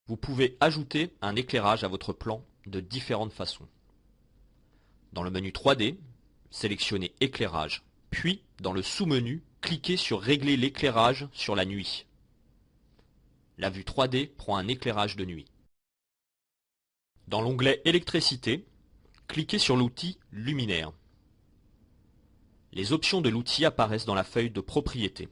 Vous pouvez ajouter un éclairage à votre plan de différentes façons. Dans le menu 3D, sélectionnez Éclairage, puis dans le sous-menu, cliquez sur Régler l'éclairage sur la nuit. La vue 3D prend un éclairage de nuit. Dans l'onglet Électricité, cliquez sur l'outil Luminaire. Les options de l'outil apparaissent dans la feuille de Propriétés.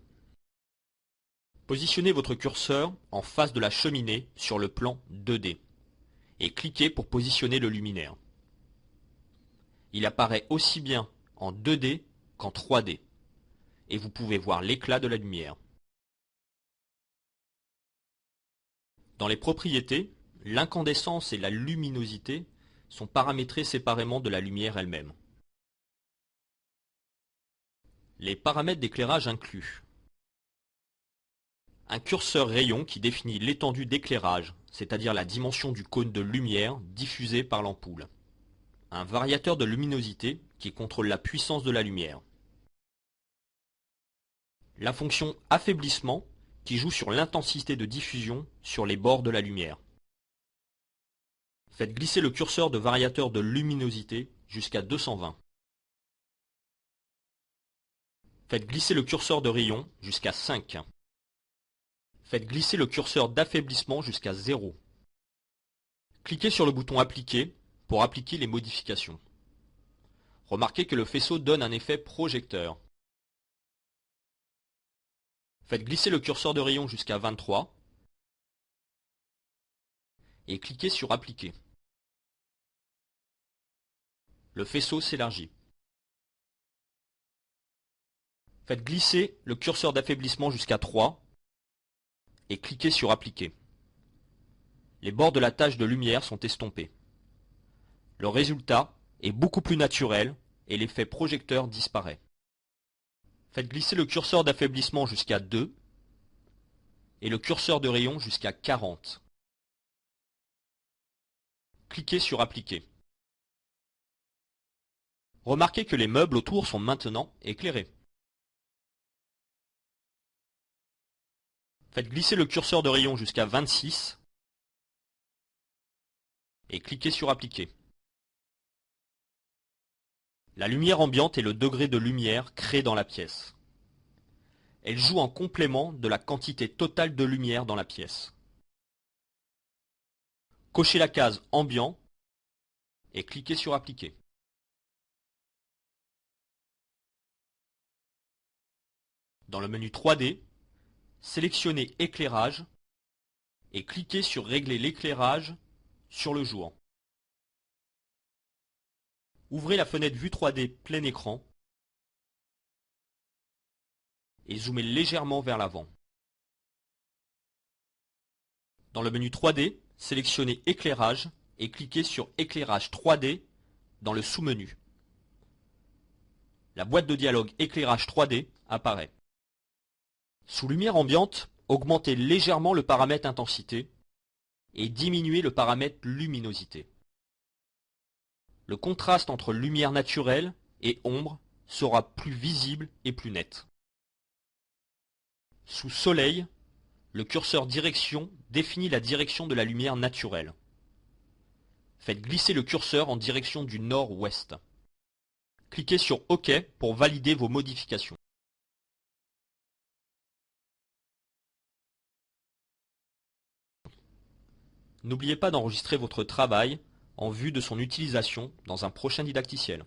Positionnez votre curseur en face de la cheminée sur le plan 2D et cliquez pour positionner le luminaire. Il apparaît aussi bien en 2D qu'en 3D et vous pouvez voir l'éclat de la lumière. Dans les propriétés, l'incandescence et la luminosité sont paramétrées séparément de la lumière elle-même. Les paramètres d'éclairage incluent un curseur rayon qui définit l'étendue d'éclairage, c'est-à-dire la dimension du cône de lumière diffusé par l'ampoule. Un variateur de luminosité qui contrôle la puissance de la lumière. La fonction affaiblissement qui joue sur l'intensité de diffusion sur les bords de la lumière. Faites glisser le curseur de variateur de luminosité jusqu'à 220. Faites glisser le curseur de rayon jusqu'à 5. Faites glisser le curseur d'affaiblissement jusqu'à 0. Cliquez sur le bouton Appliquer pour appliquer les modifications. Remarquez que le faisceau donne un effet projecteur. Faites glisser le curseur de rayon jusqu'à 23 et cliquez sur Appliquer. Le faisceau s'élargit. Faites glisser le curseur d'affaiblissement jusqu'à 3 et cliquez sur Appliquer. Les bords de la tache de lumière sont estompés. Le résultat est beaucoup plus naturel et l'effet projecteur disparaît. Faites glisser le curseur d'affaiblissement jusqu'à 2 et le curseur de rayon jusqu'à 40. Cliquez sur Appliquer. Remarquez que les meubles autour sont maintenant éclairés. Faites glisser le curseur de rayon jusqu'à 26 et cliquez sur Appliquer. La lumière ambiante est le degré de lumière créé dans la pièce. Elle joue en complément de la quantité totale de lumière dans la pièce. Cochez la case Ambiant et cliquez sur Appliquer. Dans le menu 3D, sélectionnez Éclairage et cliquez sur Régler l'éclairage sur le jour. Ouvrez la fenêtre Vue 3D plein écran et zoomez légèrement vers l'avant. Dans le menu 3D, sélectionnez Éclairage et cliquez sur Éclairage 3D dans le sous-menu. La boîte de dialogue Éclairage 3D apparaît. Sous lumière ambiante, augmentez légèrement le paramètre intensité et diminuez le paramètre luminosité. Le contraste entre lumière naturelle et ombre sera plus visible et plus net. Sous soleil, le curseur direction définit la direction de la lumière naturelle. Faites glisser le curseur en direction du nord-ouest. Cliquez sur OK pour valider vos modifications. N'oubliez pas d'enregistrer votre travail en vue de son utilisation dans un prochain didacticiel.